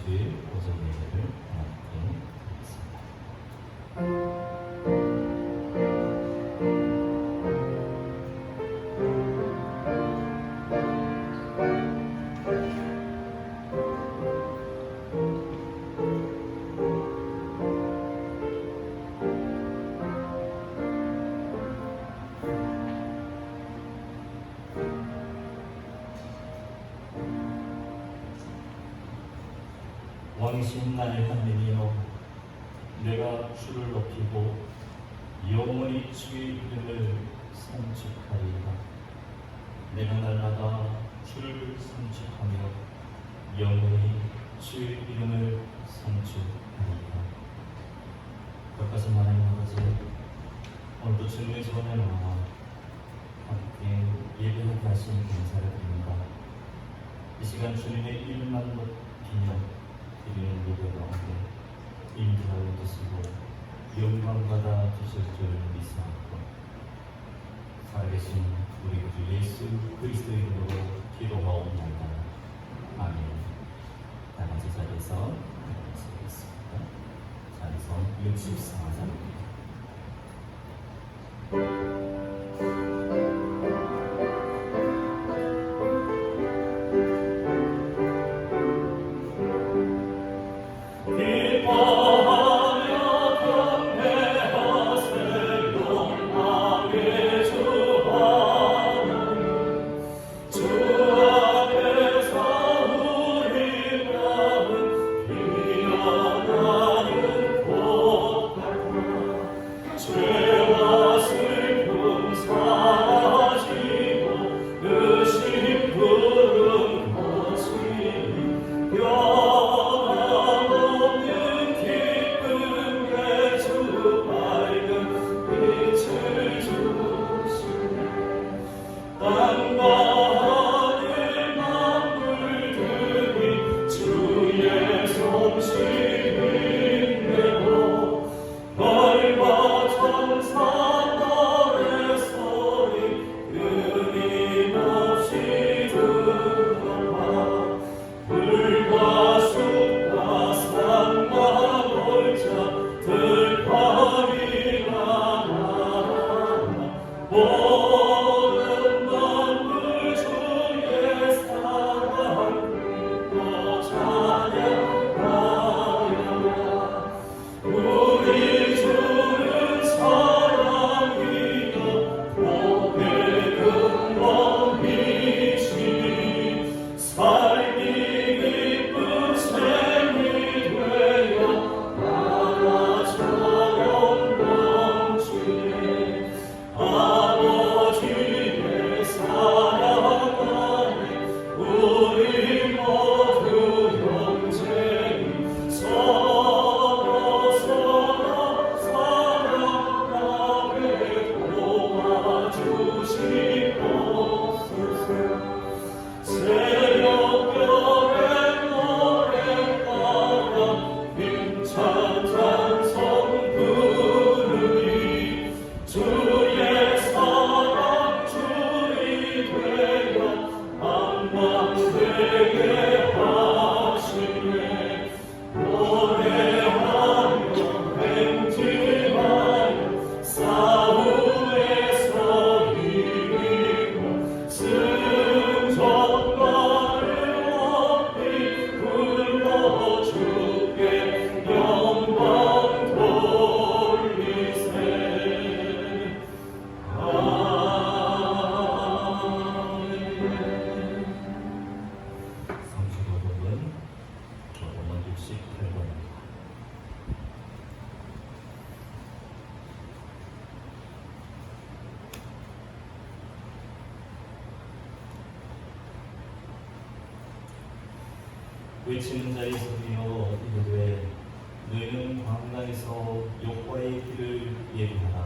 주일 오전 예배를 함께 드리겠습니다. 왕이신 나의 하나님이여, 내가 주를 높이고 영원히 주의 이름을 선축하리이다. 내가 날마다 주를 선축하며 영원히 주의 이름을 선축하리이다. 거룩하신 하나님 아버지, 오늘도 주님의 전에 나와 함께 예배하게 하신 감사를 드립니다. 이 시간 주님의 이름만 높이며 드리는 예배 가운데 인도하여 주시고 영광받아 주실 줄 믿사옵고, 살아계신 우리 주 예수 그리스도의 이름으로 기도하옵나이다. 아멘. 다 같이 자리에서 기도하겠습니다. 자리에서 64장입니다. 외치는 자의 소리여 이르되, 너희는 광야에서 여호와의 길을 예비하라.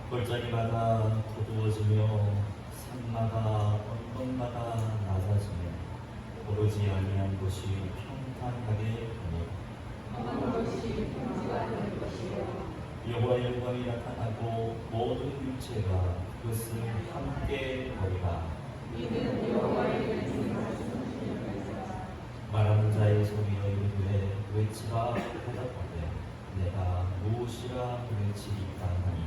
골짜기마다 어두워지며 산마다 언덕마다 낮아지며 오르지 아니한 곳이 평탄하게 되니, 여호와의 영광이 나타나고 모든 육체가 그것을 함께 보리라. 말하는 자의 소리여 이르되 외치라 대답하되 내가 무엇이라 외치리까 하니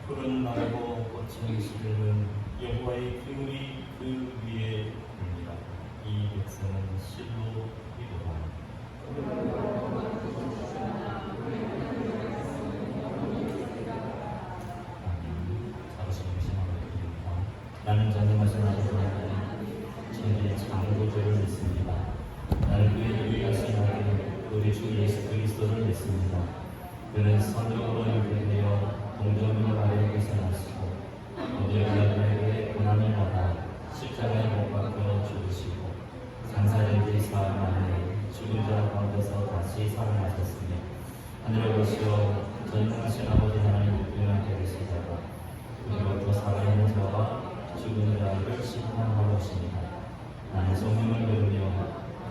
푸른 나무고 꽃은 시들은 여호와의 기울이 그 위에 옵니다. 이 백성은 실로 이루라. 아멘. 자부심을 신앙드립니다. 나는 전능하신 아버지 하나님 주의 창조주를 믿습니다. 나는 그의 유일하신 아들 우리 주 예수 그리스도를 믿습니다. 그는 성령으로 잉태되어 동정녀 아래에게 생하시고 오늘날에게 고난을 받아 십자가에 못 박혀 죽으시고 장사된 지 사흘 만에 죽은 자 가운데서 다시 살아나셨으며 하늘에 보시어 전능하신 아버지 하나님 우편에 계시다가 그리고 살아있는 자와 죽은 자를 심판하러 오십니다. 나는 성령을 믿으며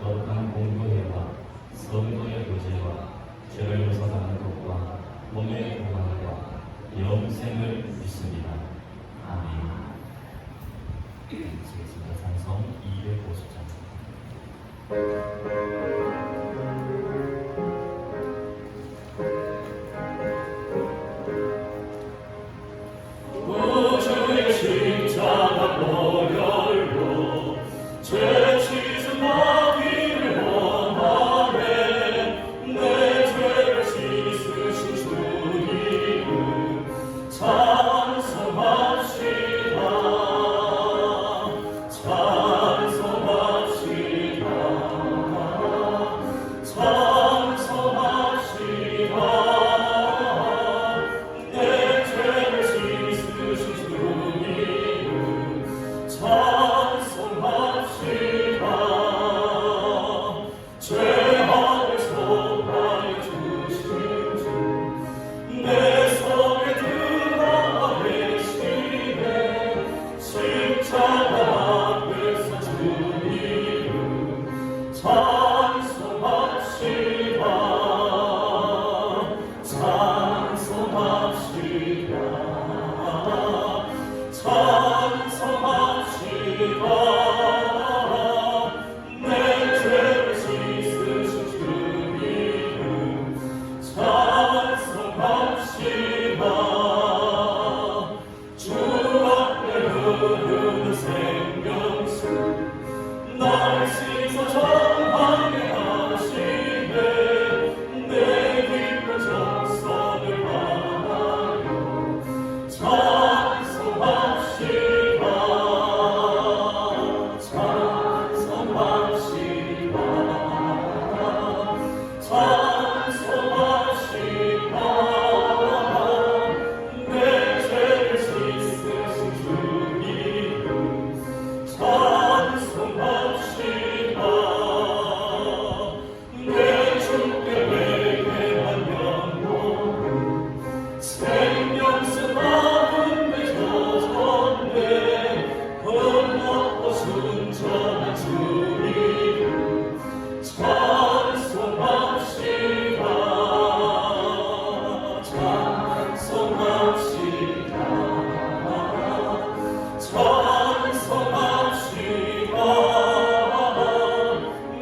거룩한 공교회와 성도의 교제와 죄를 용서하는 것과 몸의 건강과 영생을 믿습니다. 아멘. 시겠습니다. 찬송 250장. 우주의 십자가 보혈로 죄 씻은 마귀를 원하네. 내 죄를 씻으신 주님을 찬송합시다. 찬송합시다. 찬송합시다. 내 죄를 씻으신 주님을 찬송합시다. 죄악을 속하여 주신 주 내 속에 들어가 계시네. 십자가 앞에서 주님을 찬송합시다. 찬송합시다. 찬송합시다. 내 죄를 씻으신 주님을 찬송합시다. 주 앞에 흐르는 생명수 나를 씻어 정하게 하시네. 내 깊은 정성을 바라요 찬송합시다. 찬송합시다. 찬송합시다. 내 죄를 씻으신 주님을 찬송합시다. 내 주께 회개한 영혼은 생명수 가운데 젖었네. 흠없고 순전한 주님을 찬송합시다. 찬송합시다. 찬송합시다.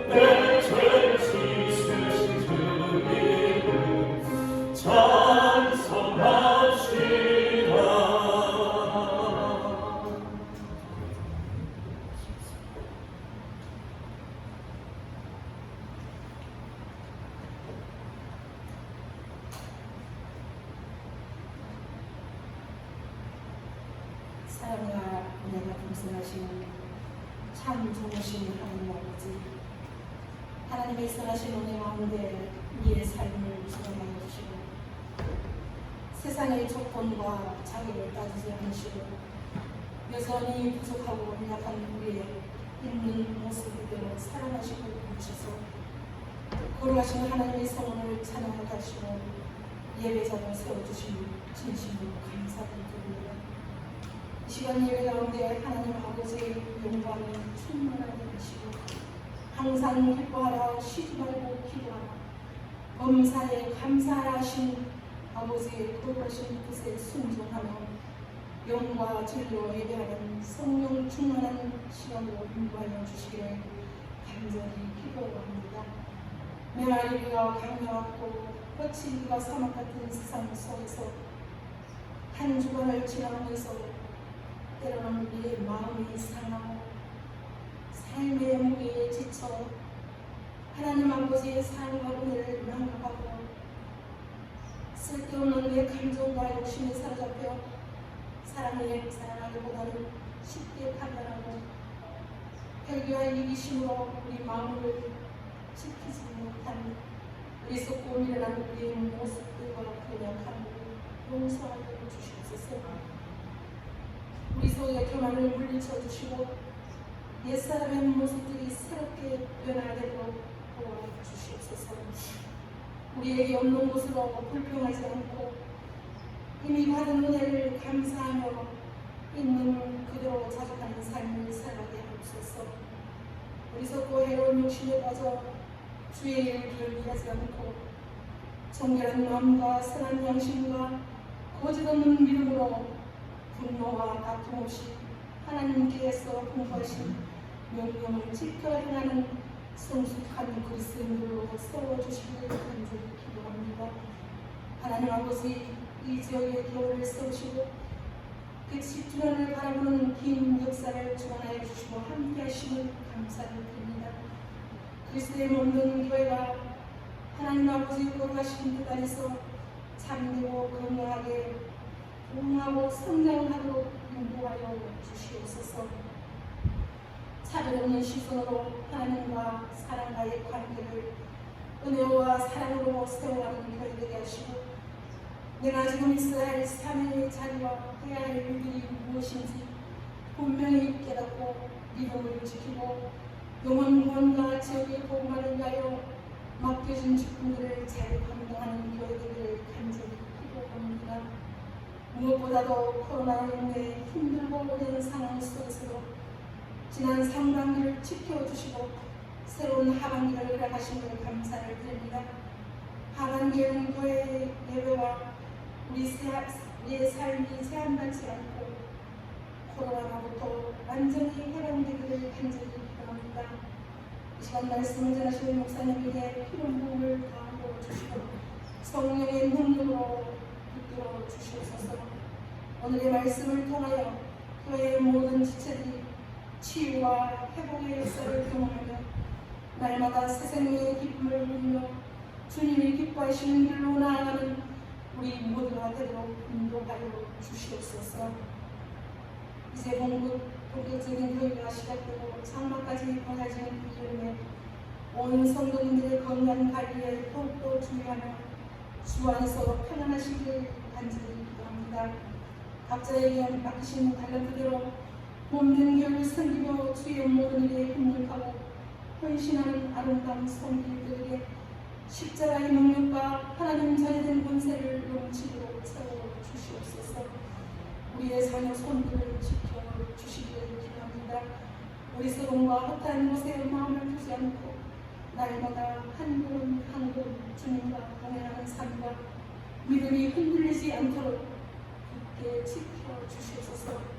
내 죄를 씻으신 주님을 찬송합시다. 사랑과 은혜가 풍성하신 참 좋으신 하나님 아버지, 하나님의 선하신 은혜 가운데 우리의 삶을 주관하여 주시고 세상의 조건과 자격을 따지지 않으시고 여전히 부족하고 연약한 우리의 있는 모습 그대로 사랑하시고 부르셔서 거룩하신 하나님의 성원을 찬양하시고 예배자로 세워주신 진심으로 감사드립니다. 이 시간 예배 가운데 하나님 아버지의 영광이 충만하게 하시고 항상 기뻐하라 쉬지 말고 기도하라 범사에 감사하신 아버지의 거룩하신 뜻에 순종하며 영과 진리로 예배하는 성령 충만한 시간으로 인도하여 주시기를 간절히 기도합니다. 메아리가 강력하고 거칠기가 사막 같은 세상 속에서 한 주간을 지나면서 때로는 우리의 마음이 상하고 삶의 무게에 지쳐 하나님 아버지의 사랑과 은혜를 망각하고 쓸데없는 내 감정과 욕심에 사로잡혀 사랑하기보다는 쉽게 판단하고 혈기와 이기심으로 우리 마음을 지키지 못한 우리 속고 미련한 우리의 모습들과 연약함을 용서하여 주시옵소서. 우리 속의 교만을 물리쳐 주시고 옛사람의 모습들이 새롭게 변화되도록 도와주시옵소서. 우리에게 없는 곳으로 불평하지 않고 이미 받은 은혜를 감사하며 있는 그대로 자족하는 삶을 살아가게 하옵소서. 우리 속고 해로운 욕심에 빠져 주의 일을 결기하지 않고 정결한 마음과 선한 양심과 거짓없는 믿음으로 분노와 다툼 없이 하나님께서 공부하신 명령을 지켜 행하는 성숙한 그리스도인들로 세워주시기를 간절히 기도합니다. 하나님 아버지, 이 지역의 교회를 세우시고 110주년을 바라보는 긴 역사를 주관하여 주시고 함께 하시는 감사를 드립니다. 그리스도의 몸된 교회가 하나님 아버지 거룩하신 뜻 안에서 참되고 건강하게 부흥하고 성장하도록 인도하여 주시옵소서. 차별 없는 시선으로 하나님과 사람과의 관계를 은혜와 사랑으로 세워가는 교회 되게 하시고 내가 지금 있어야 할 삶의 자리와 해야 할 일들이 무엇인지 분명히 깨닫고 믿음을 지키고 영원 구원과 지역의 복음을 위하여 맡겨진 직분들을 잘 감당하는 교회 되기를 간절히 기도합니다. 무엇보다도 코로나19의 힘들고 어려운 상황 속에서도 지난 상반기를 지켜주시고 새로운 하반기를 열어가신 걸 감사를 드립니다. 하반기에는 교회의 예배와 우리의 삶이 제한받지 않고 코로나로부터 완전히 해방되기를 간절히 기도합니다. 이 시간 말씀을 전하시는 목사님에게 필요한 부흥을 다하고 주시고 성령의 능력으로 붙들어 주시옵소서. 오늘의 말씀을 통하여 교회의 모든 지체들이 치유와 회복의 역사를 경험하며 날마다 새 생명의 기쁨을 누리며 주님이 기뻐하시는 길로 나아가는 우리 모두가 되도록 인도하여 주시옵소서. 이제 본격적인 교회가 시작되고 장막까지 벌어지는 그 여름에 온 성도님들의 건강 관리에 더욱더 주의하며 주 안에서 평안하시기를 간절히 기도합니다. 각자에게 맡기신 달란트대로 몸된 교회를 섬기며 주의 모든 일에 협력하고 헌신하는 아름다운 성도들에게 십자가의 능력과 하나님 전해된 권세를 넘치도록 채워주시옵소서. 우리의 자녀 손들을 지켜주시기를 기도합니다. 우리 서론과 헛다른 곳에 마음을 두지 않고 날마다 한 걸음 한 걸음 주님과 동행하는 삶과 믿음이 흔들리지 않도록 굳게 지켜주시옵소서.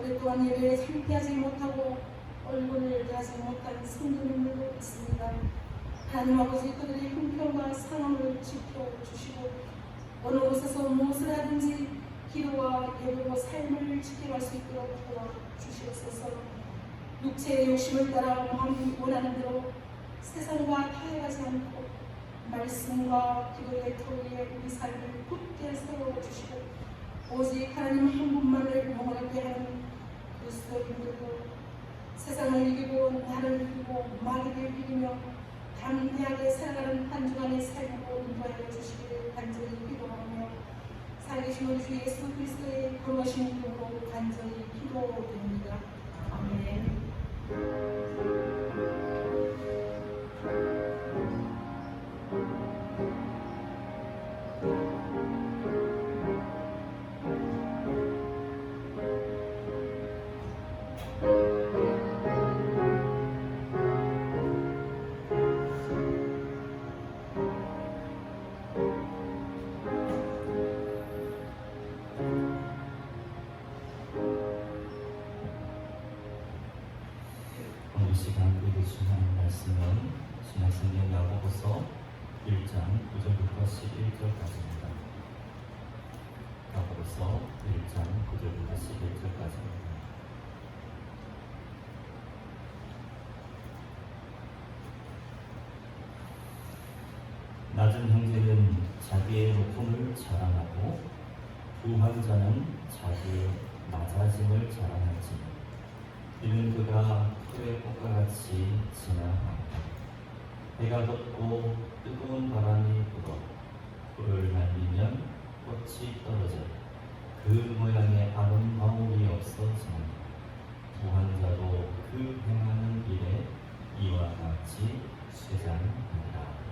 오랫동안 예배에 참여하지 못하고 얼굴을 가지 못한 성도님들도 있습니다. 하나님 아버지, 그들의 형편과 상황을 지켜주시고 어느 곳에서 무엇을 하든지 기도와 예배로 삶을 지켜갈 수 있도록 도와주시옵소서. 육체의 욕심을 따라 마음이 원하는 대로 세상과 타협하지 않고 말씀과 기도의 터 위에 우리 삶을 굳게 세워주시고 오직 하나님 한 분만을 영원하게 하는 그리스도인들도 세상을 이기고 나를 이기고 마귀를 이기며 담대하게 살아가는 한 주간의 삶으로 인도하여 주시기를 간절히 기도하며 살아계신 우리 주 예수 그리스도의 거룩하신 이름으로 간절히 기도드립니다. 아멘. 1장 9절부터 11절까지입니다. 야고보서 1장 9절부터 11절까지입니다. 낮은 형제는 자기의 높음을 자랑하고 부한 자는 자기의 낮아짐을 자랑하지. 이는 그가 풀의 꽃과 같이 지나간다. 해가 돋고 뜨거운 바람이 불어 풀을 날리면 꽃이 떨어져 그 모양의 아름다움이 없어지는 부한 자도 그 행하는 일에 이와 같이 쇠잔하니라.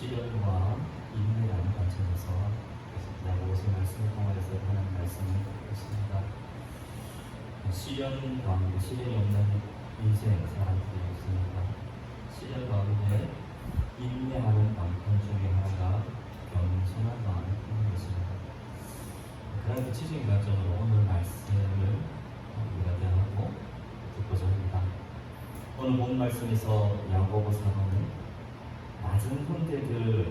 시련과 인내라는 관점에서 야고보서 말씀을 통해서 하는 말씀을 듣겠습니다. 시련 가운데 시련이 없는 인생 사람들이 있습니다. 시련 가운데 인내하는 방편 중에 하나가 겸손한 마음을 품는 것입니다. 그런 구체적인 관점으로 오늘 말씀을 우리가 대하고 듣고자 합니다. 오늘 본 말씀에서 야고보 사도는 낮은 형제들이라고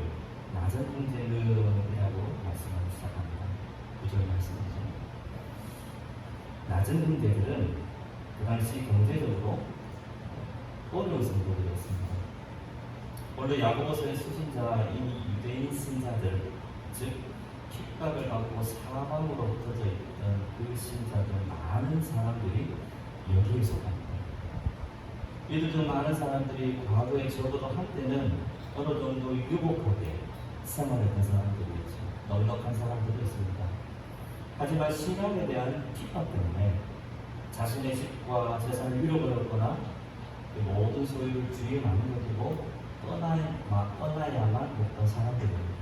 말씀을 시작합니다. 9절 말씀이죠. 낮은 형제들은 그 당시 경제적으로 어려운 성도들이었습니다. 원래 야고보서의 수신자 이미 유대인 신자들, 즉 핍박을 받고 사방으로 흩어져 있던 그 신자들 많은 사람들이 여기에 속합니다. 이들 중 많은 사람들이 과거에 적어도 한때는 어느 정도 유복하게 생활했던 사람들이었죠. 넉넉한 사람들도 있습니다. 하지만 신앙에 대한 핍박 때문에 자신의 집과 재산을 잃어버렸거나 모든 소유를 주위에 남겨두고 떠나야만 했던 사람들입니다.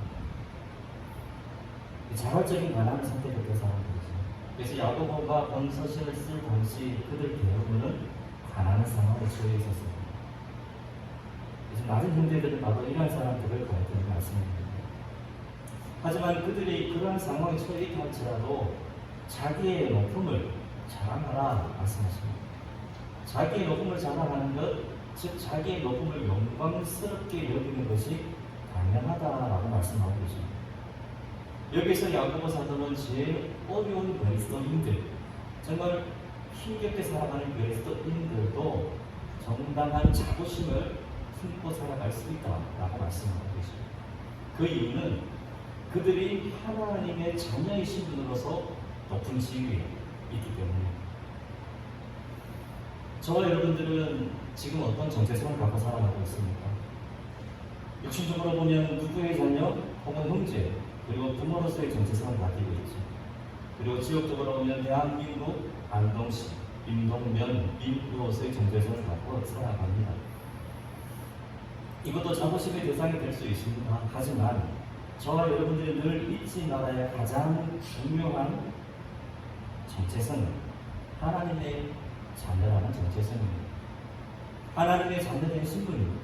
자발적인 가난을 선택했던 사람들이죠. 그래서 야고보가 본 서신을 쓸 당시 그들 대부분은 가난한 상황에 처해 있었습니다. 그래서 낮은 형제들은 바로 이러한 사람들을 가리키는 말씀입니다. 하지만 그들이 그러한 상황에 처해 있다 할지라도 자기의 높음을 자랑하라 말씀하십니다. 자기의 높음을 자랑하는 것, 즉 자기의 높음을 영광스럽게 여기는 것이 당연하다라고 말씀하고 계십니다. 여기서 야고보 사도는 제일 어려운 그리스도인들, 정말 힘겹게 살아가는 그리스도인들도 정당한 자부심을 품고 살아갈 수 있다라고 말씀하고 계십니다. 그 이유는 그들이 하나님의 자녀이신 분으로서 높은 지위에 있기 때문입니다. 저와 여러분들은 지금 어떤 정체성을 갖고 살아가고 있습니까? 육신적으로 보면 누구의 자녀 혹은 형제, 그리고 부모로서의 정체성을 가지고 있죠. 그리고 지역적으로 보면 대한민국, 안동시, 임동면, 민으로서의 정체성을 갖고 살아갑니다. 이것도 자부심의 대상이 될 수 있습니다. 하지만 저와 여러분들이 늘 잊지 말아야 가장 중요한 정체성은 하나님의 자녀라는 정체성입니다. 하나님의 자녀된 신분입니다.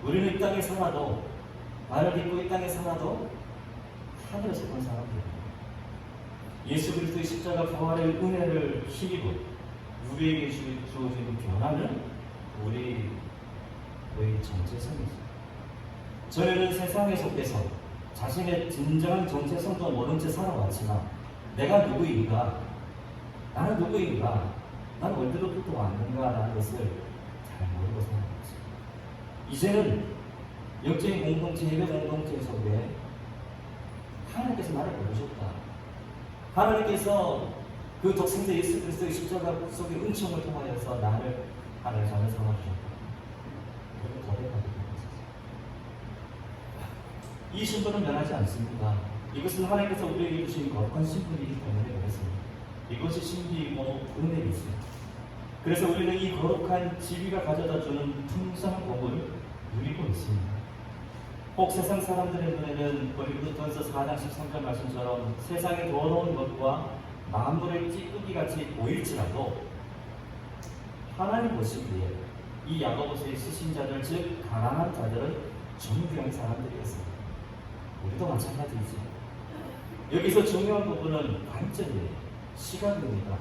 우리는 이 땅에 살아도, 나를 믿고 이 땅에 살아도 하늘에서 본 사람들입니다. 예수 그리스도의 십자가 부활의 은혜를 힘입어 우리에게 주어진 변화는 우리의 정체성이죠. 저희는 세상에 속해서 자신의 진정한 정체성도 모른 채 살아왔지만 내가 누구인가? 나는 누구인가? 나는 어디로부터 왔는가라는 것을 잘 모르고 살아왔죠. 이제는 역적인 공동체, 예배 공동체 속에 하나님께서 나를 부르셨다. 하나님께서 그 독생자 예수 그리스도의 십자가 속의 은총을 통하여서 나를 하나님의 자녀 삼아주셨다. 그걸 고백하게 된 것이죠. 이 신분은 변하지 않습니다. 이것은 하나님께서 우리에게 주신 거룩한 신분이기 때문에 그렇습니다. 이것이 신비이고 은혜이죠. 그래서 우리는 이 거룩한 지위가 가져다주는 풍성한 복을 누리고 있습니다. 혹 세상 사람들의 눈에는 고린도전서 4장 13절 말씀처럼 세상의 더러운 것과 만물의 찌꺼기같이 보일지라도 하나님 보시기에 이 야고보서의 시신자들, 즉 가난한 자들은 존귀한 사람들이었습니다. 우리도 마찬가지이죠. 여기서 중요한 부분은 관점이에요. 시각입니다.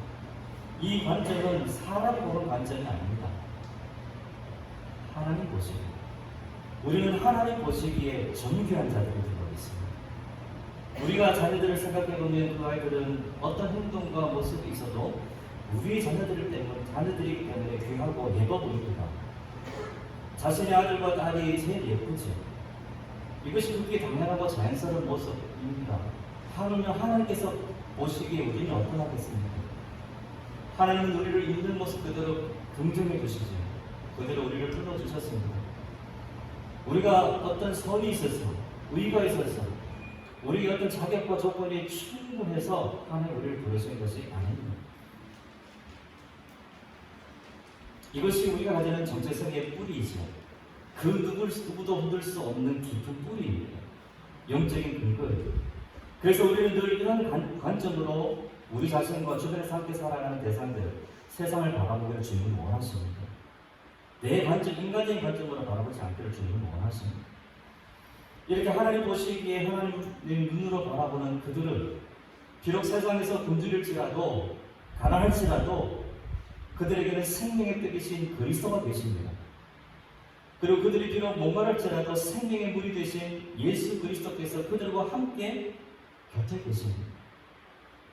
이 관점은 사람이 보는 관점이 아닙니다. 하나님 보시기에 우리는 하나님 보시기에 존귀한 자들이 되고 있습니다. 우리가 자녀들을 생각해보면 그 아이들은 어떤 행동과 모습이 있어도 우리의 자녀들이기 때문에 귀하고 예뻐 보입니다. 자신의 아들과 딸이 제일 예쁘죠. 이것이 그렇게 당연하고 자연스러운 모습입니다. 하나님께서 보시기에 우리는 어떠하겠습니까? 하나님은 우리를 있는 모습 그대로 긍정해 주시죠. 그대로 우리를 불러주셨습니다. 우리가 어떤 선이 있어서, 의가 있어서, 우리의 어떤 자격과 조건이 충분해서 하나님 우리를 부르신 것이 아닙니다. 이것이 우리가 가지는 정체성의 뿌리이죠. 그 누구도 흔들 수 없는 깊은 뿌리입니다. 영적인 근거예요. 그래서 우리는 늘 이런 관점으로 우리 자신과 주변에서 함께 살아가는 대상들, 세상을 바라보기를 주님은 원하십니다. 내 관점, 인간적인 관점으로 바라보지 않기를 주님은 원하십니다. 이렇게 하나님 보시기에 하나님의 눈으로 바라보는 그들은 비록 세상에서 굶주릴지라도 가난할지라도 그들에게는 생명의 떡이신 그리스도가 계십니다. 그리고 그들이 비록 목마를지라도 생명의 물이 되신 예수 그리스도께서 그들과 함께 곁에 계십니다.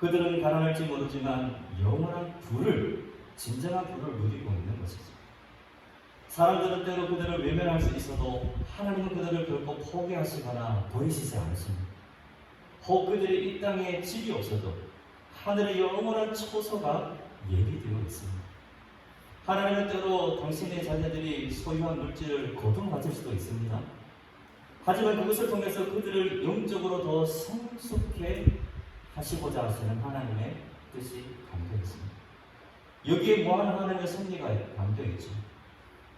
그들은 가난할지 모르지만 영원한 부를, 진정한 부를 누리고 있는 것이죠. 사람들은 때로 그들을 외면할 수 있어도 하나님은 그들을 결코 포기하시거나 버리시지 않으십니다. 혹 그들이 이 땅에 집이 없어도 하늘의 영원한 초소가 예비되어 있습니다. 하나님은 때로 당신의 자녀들이 소유한 물질을 거두어가질 수도 있습니다. 하지만 그것을 통해서 그들을 영적으로 더 성숙해 하시고자 하시는 하나님의 뜻이 담겨 있습니다. 여기에 무한 하나님의 섭리가 담겨 있죠.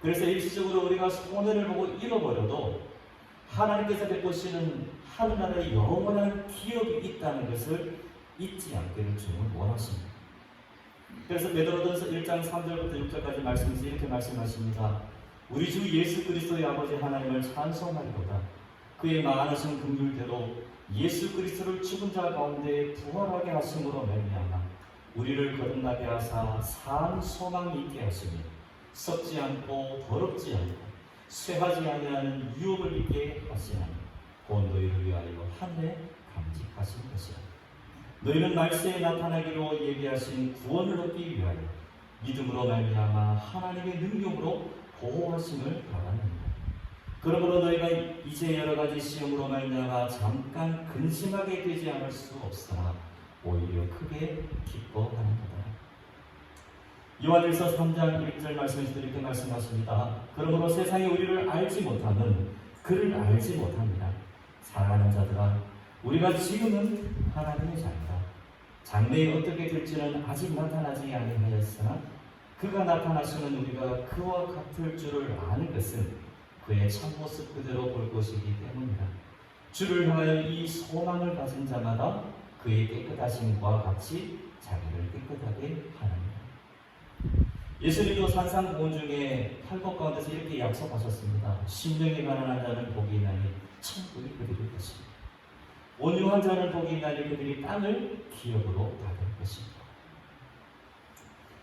그래서 일시적으로 우리가 손해를 보고 잃어버려도 하나님께서 베푸시는 하늘나라의 영원한 기업이 있다는 것을 잊지 않기를 주님은 원하십니다. 그래서 베드로전서 1장 3절부터 6절까지 말씀에서 이렇게 말씀하십니다. 우리 주 예수 그리스도의 아버지 하나님을 찬송하리로다. 그의 많으신 긍휼대로 예수 그리스도를 죽은 자 가운데 부활하게 하심으로 말미암아 우리를 거듭나게 하사 산 소망이 있게 하시며 썩지 않고 더럽지 않고 쇠하지 아니하는 유업을 있게 하시나니 곧 너희를 위하여 하늘에 감직하신 것이라. 너희는 말세에 나타나기로 예비하신 구원을 얻기 위하여 믿음으로 말미암아 하나님의 능력으로 보호하심을 바라느니라. 그러므로 너희가 이제 여러 가지 시험으로 말미암아 잠깐 근심하게 되지 않을 수 없으나 오히려 크게 기뻐하는 거다. 요한일서 3장 1절 말씀에서 이렇게 말씀하십니다. 그러므로 세상이 우리를 알지 못하면 그를 알지 못합니다. 사랑하는 자들아, 우리가 지금은 하나님의 자녀다. 장래에 어떻게 될지는 아직 나타나지 아니하였으나 그가 나타나시면 우리가 그와 같을 줄을 아는 것은 그의 참모습 그대로 볼 것이기 때문이다. 주를 향하여 이 소망을 가진 자마다 그의 깨끗하심과 같이 자기를 깨끗하게 하느니라. 예수님도 산상보훈 중에 8법 가운데서 이렇게 약속하셨습니다. 심령이 가난한 자는 복이 있나니 천국이 그들일 것입니다. 온유한 자는 복이 있나니 그들이 땅을 기업으로 받을 것입니다.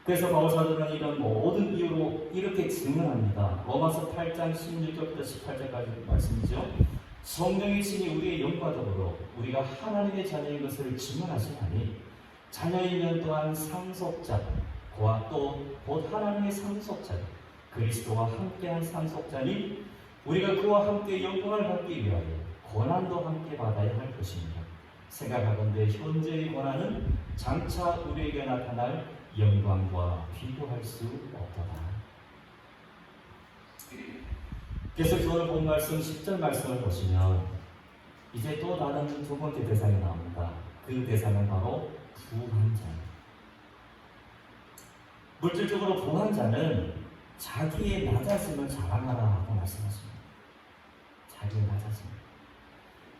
그래서 바울 사도는 이런 모든 이유로 이렇게 증언합니다. 로마서 8장 16절부터 18절까지 말씀이죠. 성령의 신이 우리의 영과 더불어 우리가 하나님의 자녀인 것을 증언하시나니 자녀이면 또한 상속자 와 또 곧 하나님의 상속자 그리스도와 함께한 상속자니 우리가 그와 함께 영광을 받기 위하여 고난도 함께 받아야 할 것입니다. 생각하건대 현재의 고난은 장차 우리에게 나타날 영광과 비교할 수 없도다. 계속 오늘 본 말씀 10절 말씀을 보시면 이제 또 다른 두 번째 대상이 나옵니다. 그 대상은 바로 부한 자입니다. 물질적으로 부한 자는 자기의 낮아짐을 자랑하라고 말씀하십니다. 자기의 낮아짐.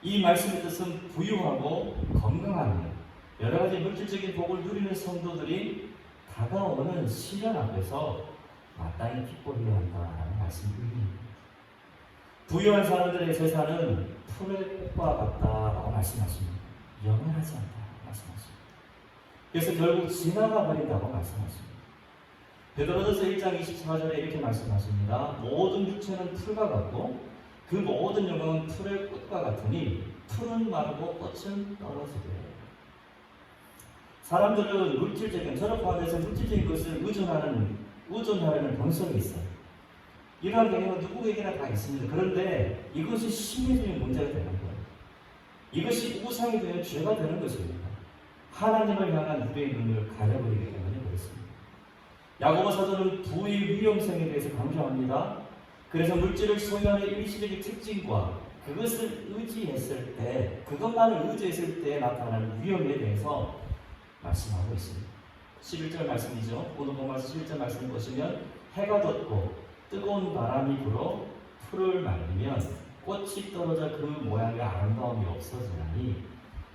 이 말씀의 뜻은 부유하고 건강하며 여러 가지 물질적인 복을 누리는 성도들이 다가오는 시련 앞에서 마땅히 기뻐해야 한다는 말씀입니다. 부유한 사람들의 재산은 풀의 꽃과 같다라고 말씀하십니다. 영원하지 않다고 말씀하십니다. 그래서 결국 지나가 버린다고 말씀하십니다. 베드로전서 1장 24절에 이렇게 말씀하십니다. 모든 육체는 풀과 같고 그 모든 영광은 풀의 꽃과 같으니 풀은 마르고 꽃은 떨어지되. 사람들은 물질적인, 저를 포함해서 물질적인 것을 의존하려는 본성이 있어요. 이러한 경향은 누구에게나 다 있습니다. 그런데 이것이 심해지는 문제가 되는 거예요. 이것이 우상이 되는 죄가 되는 것입니다. 하나님을 향한 우리의 눈을 가려버리기 때문에 그렇습니다. 야고보 사도는 부의 위험성에 대해서 강조합니다. 그래서 물질을 소유하는 일시적인 특징과 그것을 의지했을 때, 그것만을 의지했을 때 나타나는 위험에 대해서 말씀하고 있습니다. 11절 말씀이죠. 오늘 본문에서 11절 말씀을 보시면 해가 돋고 뜨거운 바람이 불어 풀을 말리면 꽃이 떨어져 그 모양의 아름다움이 없어지나니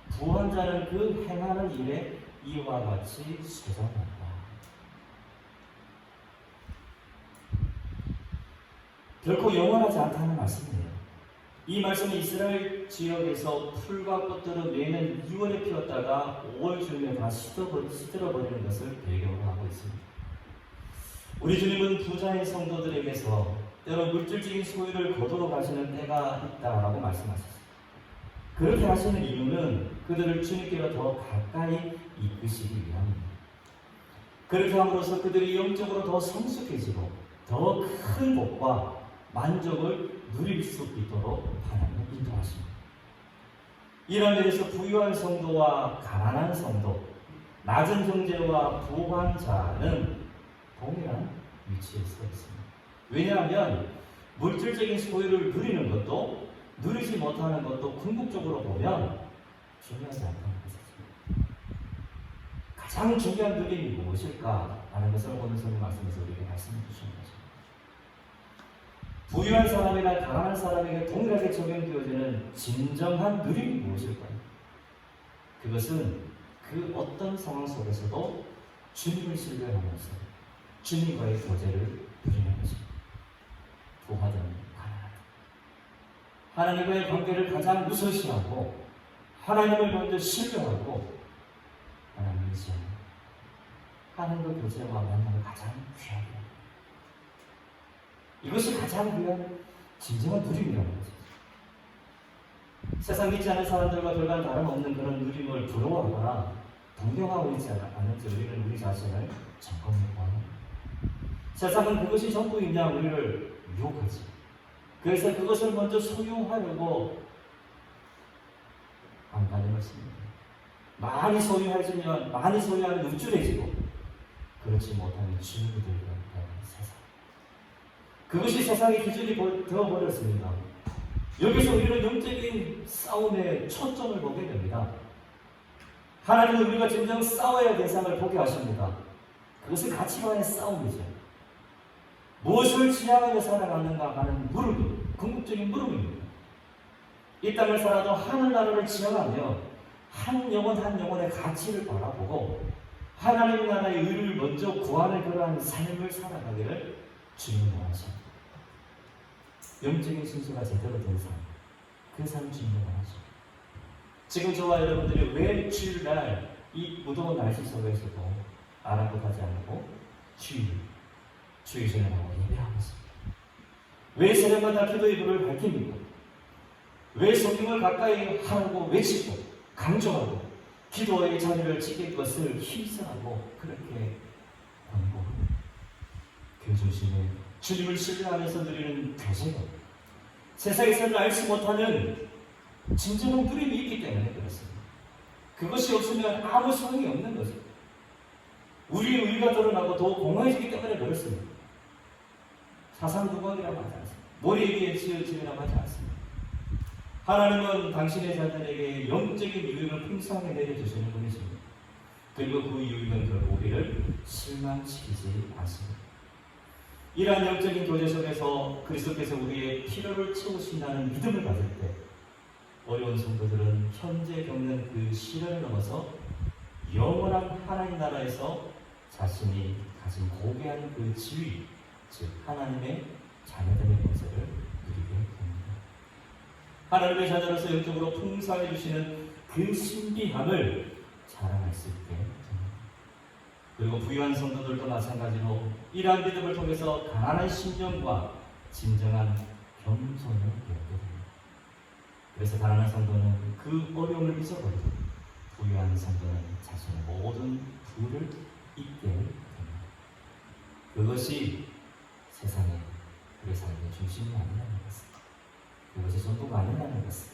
부한 자는 그 행하는 일에 이와 같이 쇠잔한다. 결코 영원하지 않다는 말씀이에요. 이 말씀은 이스라엘 지역에서 풀과 꽃들은 매년 2월에 피었다가 5월 중에 다 시들어버리는 것을 배경으로 하고 있습니다. 우리 주님은 부자의 성도들에게서 때로 물질적인 소유를 거두어 가시는 때가 있다라고 말씀하셨습니다. 그렇게 하시는 이유는 그들을 주님께로 더 가까이 이끄시기 위함입니다. 그렇게 함으로써 그들이 영적으로 더 성숙해지고 더 큰 복과 만족을 누릴 수 있도록 하나님은 인도하십니다. 이런 면에서 부유한 성도와 가난한 성도, 낮은 형제와 부한 자는 동일한 위치에 서 있습니다. 왜냐하면 물질적인 소유를 누리는 것도 누리지 못하는 것도 궁극적으로 보면 중요하지 않다는 것이죠. 가장 중요한 누림이 무엇일까 하는 것을 오늘 성경 말씀에서 우리에게 말씀해 주신 거죠. 부유한 사람이나 가난한 사람에게 동일하게 적용되어지는 진정한 누림이 무엇일까요? 그것은 그 어떤 상황 속에서도 주님을 신뢰하면서 주님과의 교제를 누리는 것입니다. 부하든 가난하든 하나님과의 관계를 가장 우선시하고 하나님을 먼저 신뢰하고 하나님을 의지하는 하나님과 교제와 만남을 가장 귀하게 합니다. 이것이 가장 귀한 진정한 누림이라는 거죠. 세상 믿지 않는 사람들과 별반 다름없는 그런 누림을 부러워하거나 동경하고 있지 않은지 우리는 우리 자신을 점검해 보아야 합니다. 세상은 그것이 전부이냐 우리를 유혹하지. 그래서 그것을 먼저 소유하려고 안 가는 것입니다. 많이 소유해지면 많이 소유하면 우쭐해지고 그렇지 못하면 주눅이 들고 있다는 세상. 그것이 세상의 기준이 되어버렸습니다. 여기서 우리는 영적인 싸움에 초점을 보게 됩니다. 하나님은 우리가 진정 싸워야 할 대상을 보게 하십니다. 그것은 가치관의 싸움이죠. 무엇을 지향하며 살아가는가 하는 물음이, 궁극적인 물음입니다. 이 땅을 살아도 하늘나라를 지향하며 한 영혼 한 영혼의 가치를 바라보고 하나님 나라의 의를 먼저 구하는 그러한 삶을 살아가기를 주님이 원하십니다. 영적인 순서가 제대로 된 삶, 그 삶을 주님이 원하십니다. 지금 저와 여러분들이 왜 주일날 이 무더운 날씨 속에서도 아랑곳하지 않고 주의 전에 나와 예배하고 있습니다. 왜 새벽마다 기도의 불을 밝힙니까? 왜 성경을 가까이 하라고 외치고 강조하고 기도의 자리를 지킬 것을 힘써하고 그렇게 권고합니다. 교조심에 주님을 신뢰하면서 누리는 교제가 세상에서는 알지 못하는 진정한 누림이 있기 때문에 그렇습니다. 그것이 없으면 아무 소용이 없는 거죠. 우리의 의가 드러나고 더 공허해지기 때문에 그렇습니다. 사상두각이라고 하지 않습니다. 머리 위에 지어지라고 하지 않습니다. 하나님은 당신의 자녀에게 영적인 유익을 풍성하게 내려주시는 분이십니다. 그리고 그 유익은 결국 우리를 실망시키지 않습니다. 이러한 영적인 교제 속에서 그리스도께서 우리의 필요를 채우신다는 믿음을 가질 때 어려운 성도들은 현재 겪는 그 시련을 넘어서 영원한 하나님 나라에서 자신이 가진 고귀한 그 지위, 즉 하나님의 자녀들의 모습을 누리게 됩니다. 하나님의 자녀로서 영적으로 풍성해 주시는 그 신비함을 자랑할 수 있게 됩니다. 그리고 부유한 성도들도 마찬가지로 이러한 믿음을 통해서 가난한 심령과 진정한 겸손을 배우게 됩니다. 그래서 가난한 성도는 그 어려움을 잊어버리고 부유한 성도는 자신의 모든 부를 잊게 됩니다. 그것이 세상의 우리 삶의 중심이 아니라는 것을, 그것이 전부가 아니라는 것을,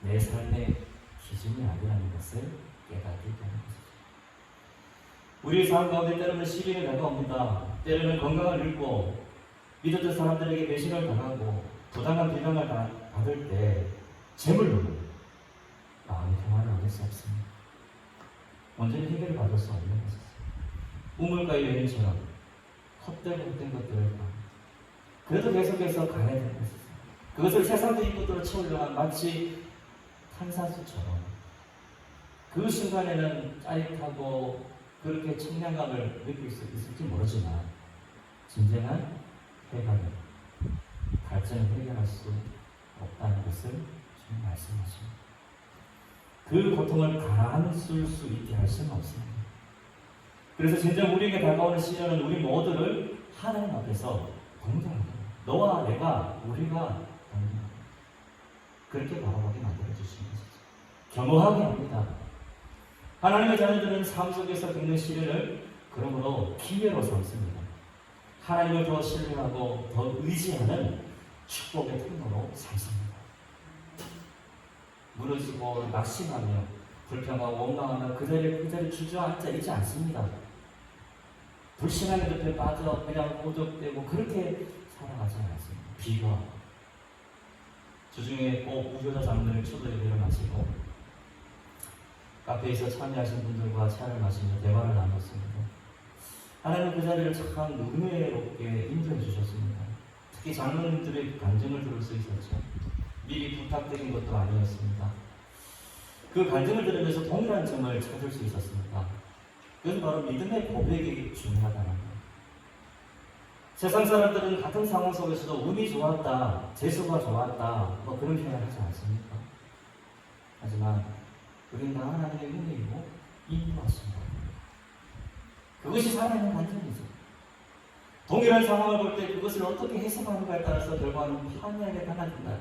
내 삶의 기준이 아니라는 것을 깨닫게 되는 것이죠. 우리의 삶 가운데 때로는 시련이 다가옵니다. 때로는 건강을 잃고 믿었던 사람들에게 배신을 당하고 부당한 비난을 받을 때 재물로는 마음의 평화를 얻을 수 없습니다. 완전히 해결을 받을 수 없는 것이죠. 우물가의 여인처럼 헛된 것들을 그래도 계속해서 가야 되는 것이죠. 그것을 세상의 인구들로 채우려면 마치 탄산수처럼 그 순간에는 짜릿하고 그렇게 청량감을 느낄 수 있을지 모르지만 진정한 해방은 갈증을 해결할 수 없다는 것을 지금 말씀하십니다. 그 고통을 가라앉힐 수 있게 할 수는 없습니다. 그래서 진정 우리에게 다가오는 시련은 우리 모두를 하나님 앞에서 동정합니다. 너와 내가, 우리가 동정합니다. 그렇게 바라보게 만들어주시는 것이죠. 겸허하게 합니다. 하나님의 자녀들은 삶 속에서 겪는 시련을 그러므로 기회로 삼습니다. 하나님을 더 신뢰하고 더 의지하는 축복의 통로로 삼습니다. 무너지고 낙심하며 불평하고 원망하며 그 자리에 주저앉아 있지 않습니다. 불신앙의 늪에 빠져 그냥 오적되고 그렇게 살아가지 않습니다. 비가 주중에 꼭 무교자 장로를 초대에 일어나시고 카페에서 참여하신 분들과 차를 마시며 대화를 나눴습니다. 하나님은 그 자리를 참 은혜롭게 인도해 주셨습니다. 특히 장로님들의 간증을 들을 수 있었죠. 미리 부탁드린 것도 아니었습니다. 그 간증을 들으면서 동일한 점을 찾을 수 있었습니다. 그것은 바로 믿음의 고백이 중요하다는 거예요. 세상 사람들은 같은 상황 속에서도 운이 좋았다, 재수가 좋았다, 뭐 그런 표현을 하지 않습니까? 하지만 우리는 다 하나님의 은혜이고 인도하십니다. 그것이 살아있는 간증이죠. 동일한 상황을 볼 때 그것을 어떻게 해석하는가에 따라서 결과는 판단에 달라진다.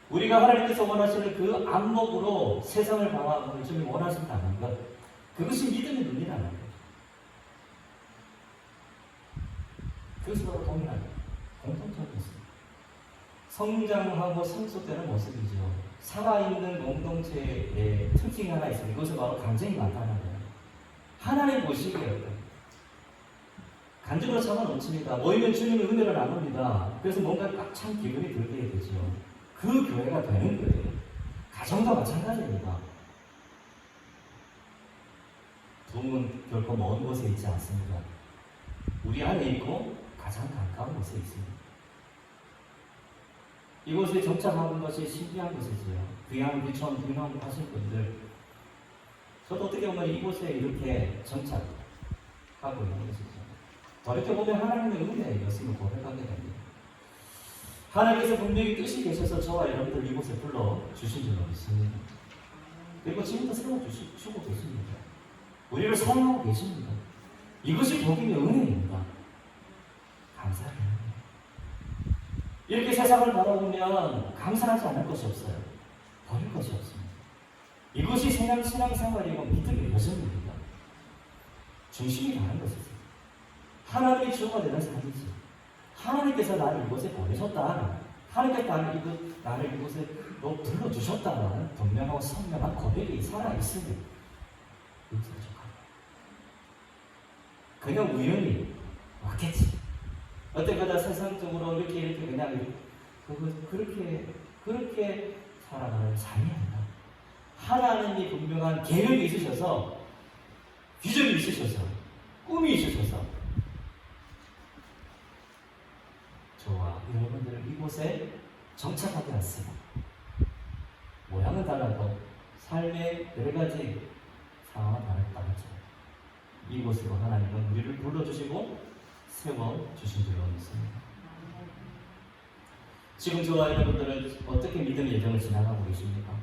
우리가 하나님께서 원하시는 그 안목으로 세상을 바라보는 주님 원하신다는 것, 그것이 믿음의 눈이라는 거죠. 그것이 바로 동일한 공통점이 있습니다. 성장하고 성숙되는 모습이죠. 살아있는 공동체의 특징이 하나 있습니다. 이것은 바로 간증이 많다는 거예요. 하나님 보시기에 간증으로 참아 넘칩니다. 모이면 주님의 은혜를 나눕니다. 그래서 뭔가 꽉 찬 기분이 들게 되죠. 그 교회가 되는 거예요. 가정도 마찬가지입니다. 도움은 결코 먼 곳에 있지 않습니다. 우리 안에 있고 가장 가까운 곳에 있습니다. 이곳에 정착하는 것이 신비한 것이지요. 귀한 귀천 귀농하신 분들, 저도 어떻게 보면 이곳에 이렇게 정착하고 있는 것이죠. 돌이켜보면 하나님의 은혜였음을 고백하게 됩니다. 하나님께서 분명히 뜻이 계셔서 저와 여러분들 이곳에 불러주신 줄로 믿습니다. 그리고 지금도 세워주시고 계십니다. 우리를 사랑하고 계십니다. 이것이 복음의 은혜입니다. 감사해요. 이렇게 세상을 바라보면 감사하지 않을 것이 없어요. 버릴 것이 없습니다. 이것이 신앙생활이고 믿음의 여정입니다. 중심이 다른 것이죠. 하나님의 주어가 되는 삶이지. 하나님께서 나를 이곳에 보내셨다. 하나님께서 나를 이곳에 불러주셨다는 분명하고 선명한 고백이 살아있으니 이것이 부족합니다. 그냥 우연히 왔겠지. 어때까지 세상적으로 이렇게 그냥 그렇게 살아가는 삶이 아니라 하나님이 분명한 계획이 있으셔서 비전이 있으셔서 꿈이 있으셔서 저와 여러분들을 이곳에 정착하게 하시고 모양은 달라도 삶의 여러 가지 상황은 다르죠. 이곳으로 하나님은 우리를 불러주시고 세워주신 줄로 믿습니다. 지금 저와 여러분들은 어떻게 믿음의 여정을 지나가고 계십니까?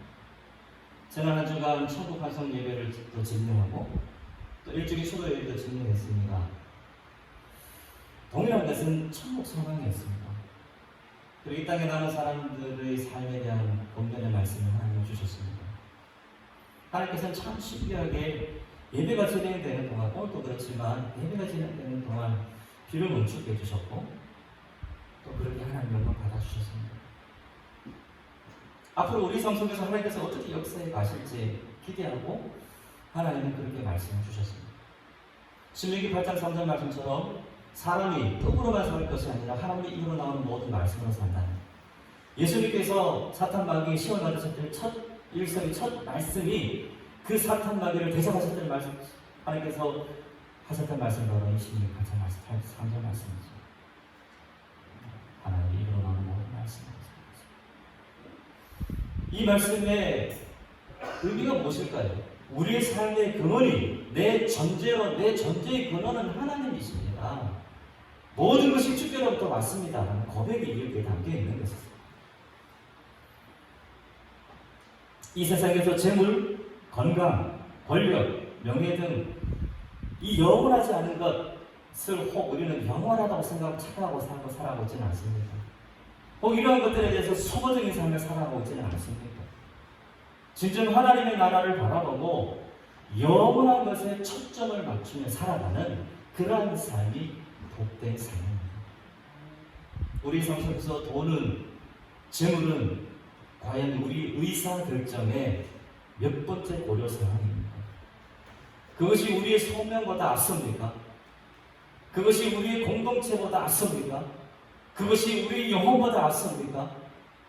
지난 한 주간 천국 환송 예배를 또 진행하고 또 일주일 수도 예배도 진행했습니다. 동일한 것은 천국 소망이었습니다. 그리고 이 땅에 남은 사람들의 삶에 대한 권면의 말씀을 하나님 주셨습니다. 하나님께서는 참 신기하게 예배가 진행되는 동안, 오늘도 그렇지만 예배가 진행되는 동안 비를 멈추게 해주셨고 또 그렇게 하나님 영광 받아주셨습니다. 앞으로 우리 삶 속에서 하나님께서 어떻게 역사에 가실지 기대하고 하나님은 그렇게 말씀해 주셨습니다. 신명기 8장 3절 말씀처럼 사람이 떡으로만 살 것이 아니라 하나님의 입으로 나오는 모든 말씀으로 산다는, 예수님께서 사탄 마귀의 시험을 받으셨을 첫 일성의 첫 말씀이 그 사탄 마귀를 대적하셨던 말씀, 하나님께서 하셨던 말씀 바로 이 신명기 8장 3절 말씀이죠. 이 말씀의 의미가 무엇일까요? 우리의 삶의 근원이 내 존재의 근원은 하나님이십니다. 모든 것이 주께로부터 왔습니다. 고백이 이렇게 담겨 있는 것입니다. 이 세상에서 재물, 건강, 권력, 명예 등 이 영원하지 않은 것을 혹 우리는 영원하다고 착각하고 살아가고 있지는 않습니다. 혹 이러한 것들에 대해서 소모적인 삶을 살아가고 있지는 않습니다. 진정 하나님의 나라를 바라보고 영원한 것에 초점을 맞추며 살아가는 그러한 삶이 복된 삶입니다. 우리 성경에서 돈은, 재물은 과연 우리 의사결정의 몇 번째 고려 사항입니까? 그것이 우리의 소명보다 앞섭니까? 그것이 우리의 공동체보다 앞섭니까? 그것이 우리의 영혼보다 앞섭니까?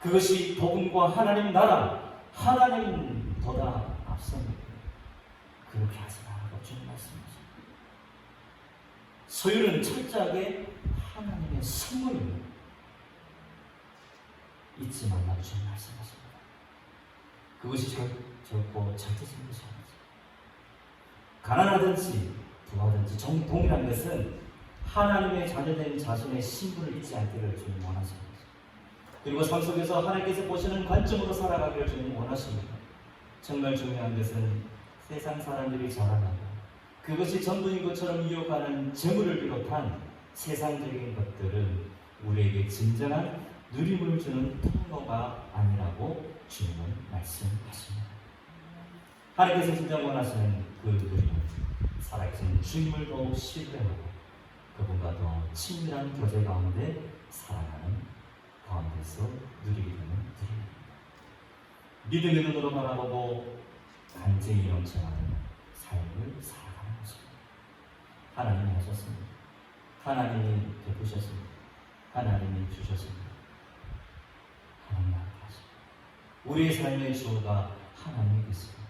그것이 복음과 하나님 나라, 하나님보다 앞섭니까? 그렇게 하지 말라고 주님 말씀하십니다. 소유는 철저하게 하나님의 선물입니다. 잊지 말라고 주님 말씀하십니다. 그것이 결코 절대적인 것이 아니죠. 가난하든지 부하든지 동일한 것은 하나님의 자녀된 자신의 신분을 잊지 않기를 주님 원하십니다. 그리고 삶 속에서 하나님께서 보시는 관점으로 살아가기를 주님 원하십니다. 정말 중요한 것은 세상 사람들이 자랑하고 그것이 전부인 것처럼 이어가는 재물을 비롯한 세상적인 것들은 우리에게 진정한 누림을 주는 통로가 아니라고 주님은 말씀하십니다. 하나님께서 진정 원하시는 그 누림은 살아계신 주님을 더욱 신뢰하고 그분과 더 친밀한 교제 가운데 살아가는 가운데서 누리게 되는 누림. 믿음의 눈으로 바라보고 간제히 영생하는 삶을 살아가는 것입니다. 하나님이 하셨습니다. 하나님이 베푸셨습니다. 하나님이 주셨습니다. 하나님이 하셨습니다. 우리의 삶의 주어가 하나님이 되십니다.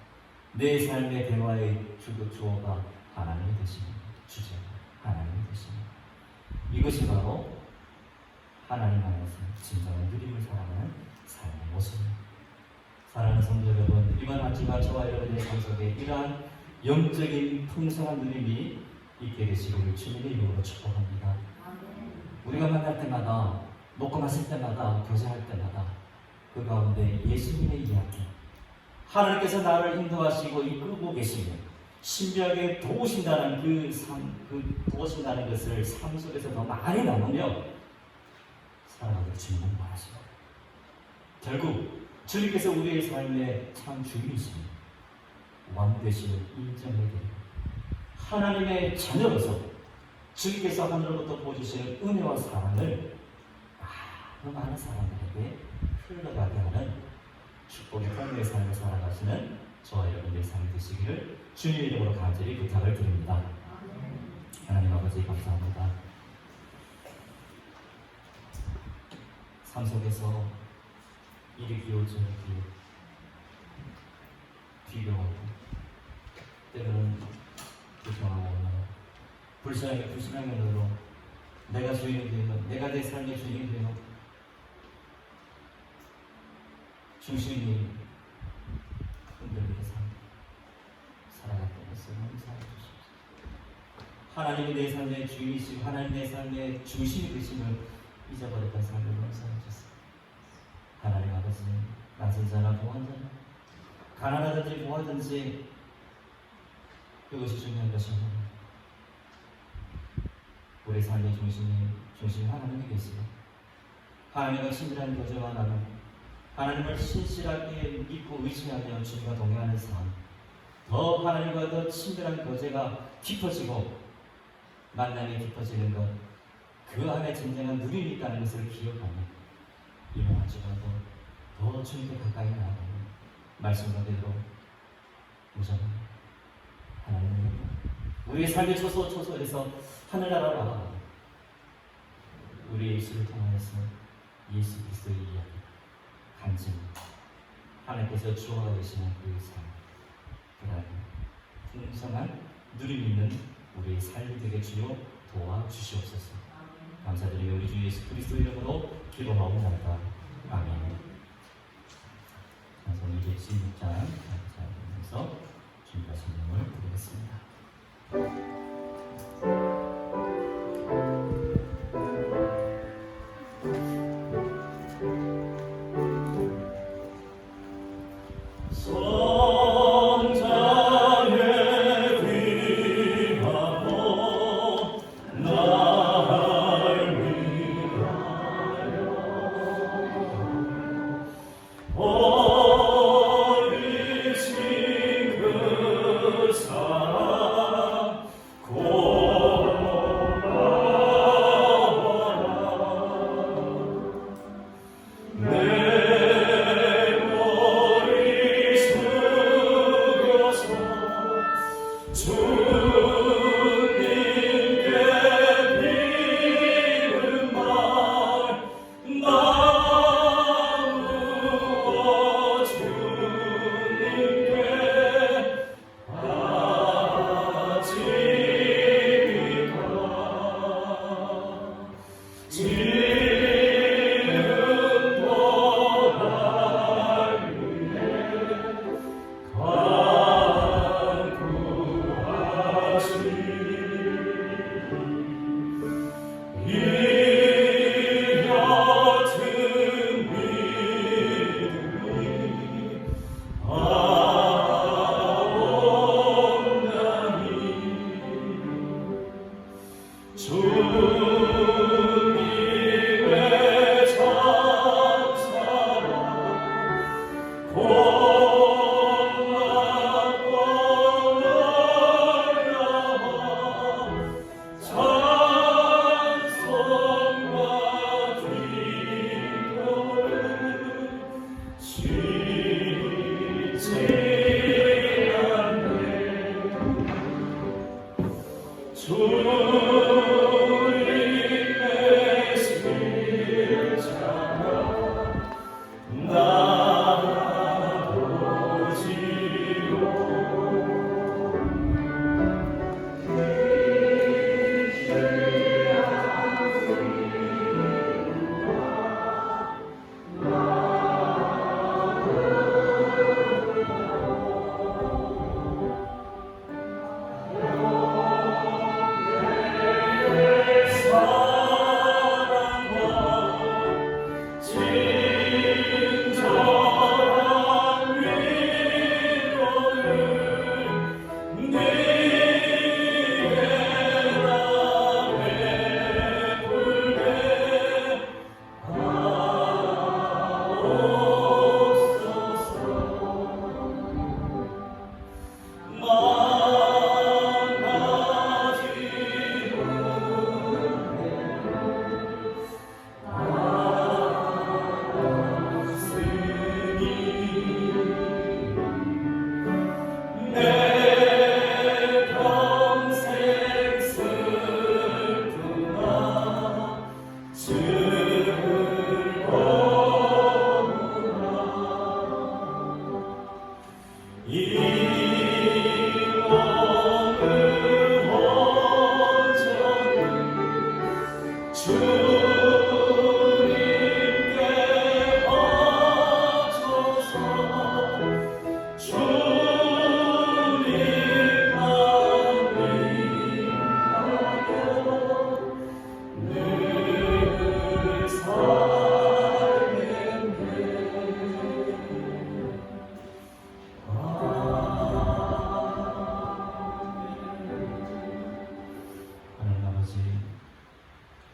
내 삶의 대화의 주어가 하나님이 되십니다. 주제가 하나님이 되십니다. 이것이 바로 하나님 안에서 진정한 누림을 살아가는 삶의 모습입니다. 사랑하는 성도 여러분, 이번 한 주간 저와 여러분의 삶 속에 이러한 영적인 풍성한 누림이 있게 되시기를 주님의 이름으로 축복합니다. 우리가 만날 때마다, 먹고 마실 때마다, 교제할 때마다 그 가운데 예수님의 이야기, 하나님께서 나를 인도하시고 이끌고 계시며 신비하게 도우신다는 도우신다는 것을 삶 속에서 더 많이 나누며 살아가기를 주님은 원하십니다. 결국 주님께서 우리의 삶의 참 주인이십니다. 왕 되심을 인정해드립니다. 하나님의 자녀로서 주님께서 하늘로부터 보여주시는 은혜와 사랑을 많은 사람들에게 흘러가게 하는 축복의丰盛의 삶을 살아가시는 저와 여러분의 삶이 되시기를 주님의 이름으로 간절히 부탁을 드립니다. 하나님 아버지 감사합니다. 삶 속에서 이리 기울고 저리 기울고 비교하고 때로는 불평하고 불신앙의 눈으로 내가 주인이 되어 내가 내 삶의 주인이 되어 중심이 흔들리게 살아갈 때에서 용서해 주십시오. 하나님이 내 삶의 주인이시고 하나님 내 삶의 중심이 되심을 잊어버렸던 삶을 용서해 주세요. 하나님 아버지, 낮은 자나 부한 자나 가난하든지 부하든지 그것이 중요한 것이 아닙니다. 우리 삶의 중심이 하나님이 계시고 하나님과 친밀한 교제와 나눔, 하나님을 신실하게 믿고 의지하며 주님과 동행하는 삶, 더 하나님과 더 친밀한 교제가 깊어지고 만남이 깊어지는 것, 그 안에 진정한 누림이 있다는 것을 기억하며 이번 한 주간도 더 주님께 가까이 나아가는 말씀대로 무장합니다. 하나님, 우리의 삶의 초소에서 하늘나라라 우리의 입술을 통하여서 예수 그리스도의 이야기, 간증, 하나님께서 주어가 되시는 그 삶, 그다음 풍성한 누림 있는 우리의 삶이 되게 주여 도와주시옵소서. 감사드리며 우리 주 예수 그리스도 이름으로 기도하옵나이다. 아멘. 사도행전 16장 보면서 주님과 성령을 부르겠습니다.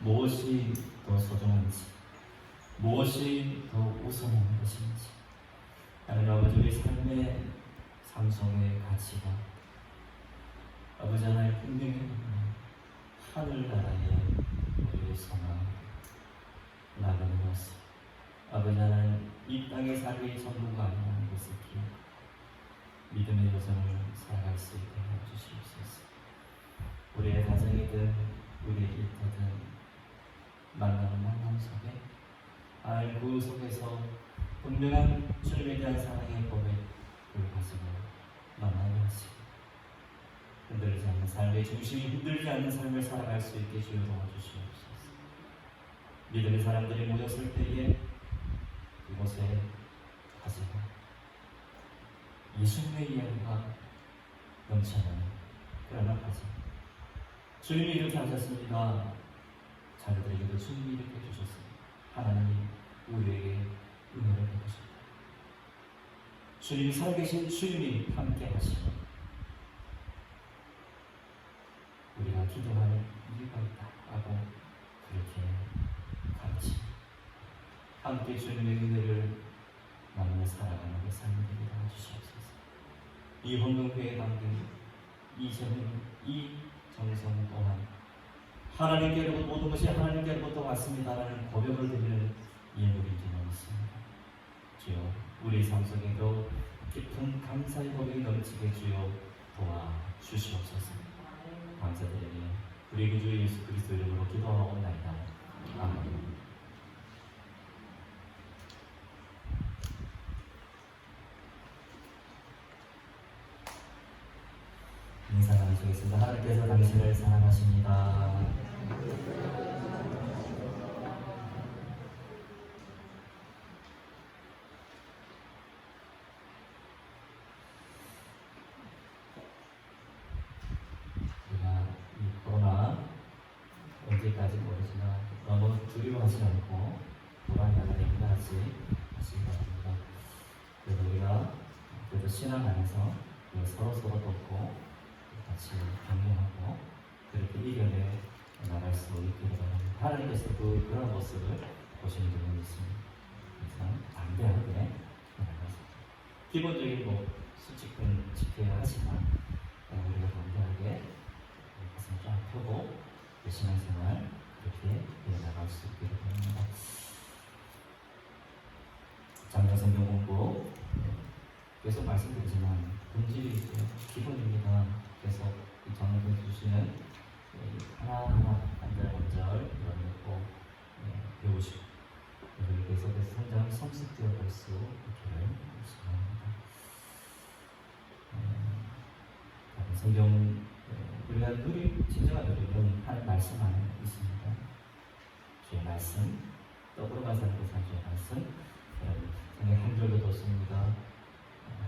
무엇이 더 소중한지, 무엇이 더 우선한 것인지, 하나님 아버지 우리 삶의 상속의 가치가 아버지 하나님 분명히 하늘나라의 우리의 소망 나가는 것을 아버지 하나님 이 땅의 삶이 전부가 아니라는 것을 기억하고 믿음의 여정을 살아갈 수 있게 해주시옵소서. 우리의 가정이든 우리의 일터든 만나는 만남 속에 그 속에서 분명한 주님에 대한 사랑의 고백을 가지고 만나게 하시고 흔들리지 않는 삶의 중심이 흔들리지 않는 삶을 살아갈 수 있게 주여 도와주시옵소서. 믿음의 사람들이 모였을 때에 그곳에 가지고 예수님의 이야기가 넘쳐나는 그런 날까지 주님이 이렇게 하셨습니다. 자녀들에게도 주님이 이렇게 해주셨습니다. 하나님이 우리에게 은혜를 베푸십니다. 주님이 살아계신 주님이 함께 하시면 우리가 기도할 이유가 있다라고 그렇게 가르칩니다. 함께 주님의 은혜를 나누며 살아가는 그 삶이 되게 도와주시옵소서. 이 헌금회에 담긴 이 재능, 이 정성 또한 하나님께로부터 모든 것이 하나님께로부터 왔습니다라는 고백을 드리는 예물인지는 있습니다. 주여, 우리 삶 속에도 깊은 감사의 고백이 넘치게 주여 도와주시옵소서. 감사드리니 우리 구주 예수 그리스도 이름으로 기도하옵나이다. 아멘. 인사 나누시겠습니다. 하나님께서 당신을 사랑하십니다. 우리가 이 코로나 언제까지 모르지만 너무 두려워하지 않고 불안해하는 얘기하지 마시기 바랍니다. 그래도 우리가 그래도 신앙 안에서 서로 돕고 같이 격려하고 그렇게 이겨내 나갈 수 있기를 바랍니다. 하나님께서 그런 모습을 보시는 분이 있습니다. 그래서 담대하게 나가서 기본적인 수칙은 지켜야 하지만 우리가 담대하게 가슴 쫙 펴고 신앙생활 그렇게 이어나갈 수 있기를 바랍니다. 작년 성경 공부 계속 말씀드리지만 본질이 있죠. 기본입니다. 그래서 이 장로님 주시는 하나하나 한절 이런 배우시고 그리고 계속해서 성장 성숙되어 갈 수 있기를 소망합니다. 성경 우리가 진정한 누리는 하는 말씀 안에 있습니다. 주의 말씀 떡으로만 사는 것은 주의 말씀 성경 한 절도 뒀습니다.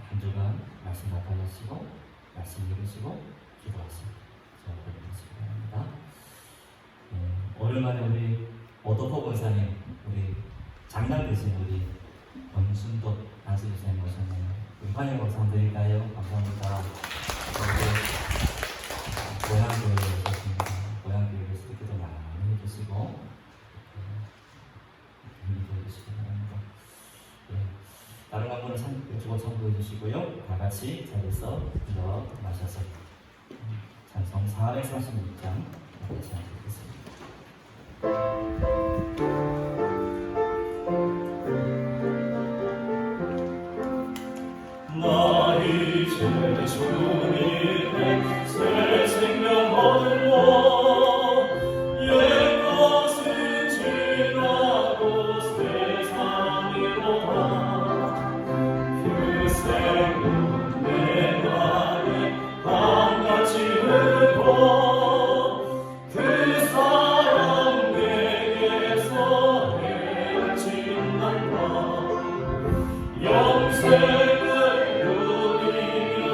한 주간 말씀 나타내시고 말씀 읽으시고 기도하시고 저를 믿으시기 바랍니다. 오랜만에 우리 오도포 권사님 우리 장남 되신 우리 권순덕 단수교사님 오셨네요. 우리 환영 박수 한번 드릴까요? 감사합니다. 고향교회에 오셨습니다. 고향교회에서 기도 많이 해주시고 힘이 되시기 바랍니다. 다른 광고는 주고 참고해 주시고요. 다 같이 자리에서 일어나셔서 찬송 436장 같이 하겠습니다. 나 이제 주님의 새 생명 얻으려 옛것은 지나고 세상으로 가 그 생명 내 안에 한같이 흐르고 그 사랑 내게서 헤어진단다 영생을 누리며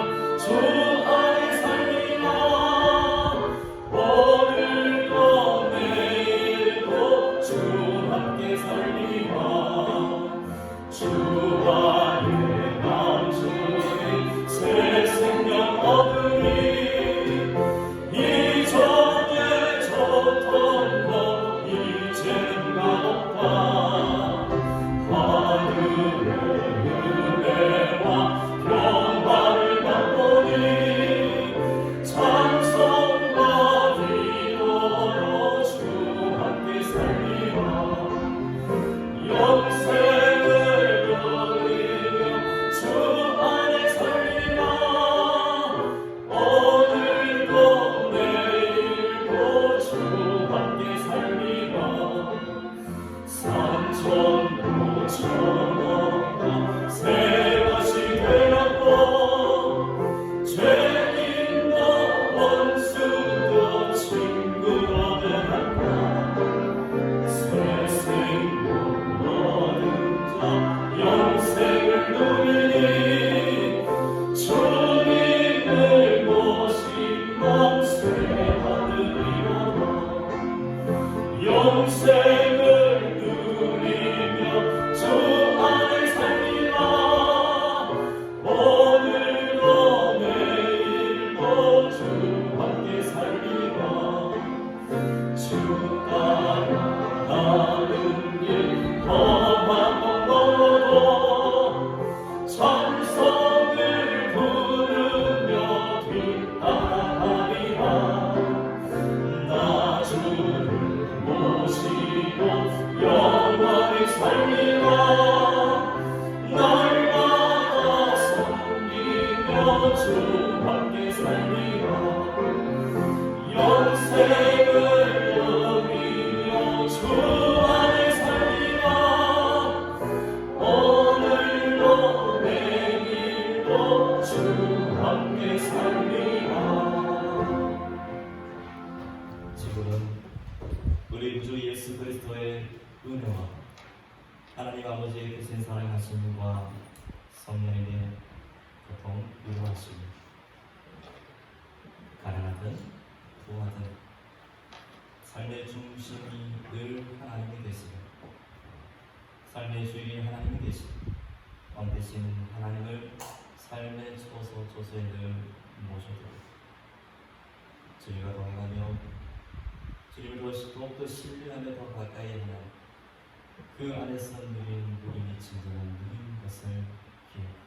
주 안에 살리라 오늘도 내일도 주 함께 살리라. 지금은 우리 구주 예수 그리스도의 은혜와 하나님 아버지의 크신 사랑하심과 성령에게 고통 위로하시고 가난하든 부하든 삶의 중심이 늘 하나님이 되시고 삶의 주인이 하나님이 되시고 왕 되신 하나님을 삶의 초소초소에 늘 모셔두고 주님과 동행하며 주님을 더욱더 신뢰하며 더 가까이 하며 그 안에서 누린 우리의 진정한 누린 것을 기억하고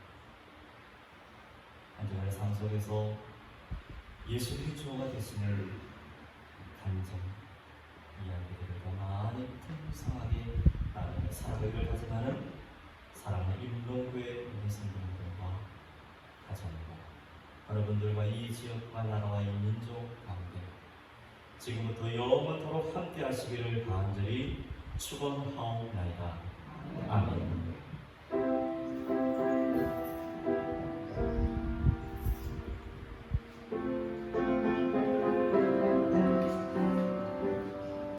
한 주간의 삶 속에서 예수님의 주어가 되심을 간증 이야기들을 더 많이 풍성하게 나누며 살아가기를 다짐하는 사랑의 일동교회 우리 성도님들과 가정과 여러분들과 이 지역과 나라와 이 민족 가운데 지금부터 영원토록 함께 하시기를 간절히 축원하옵나이다. 아멘.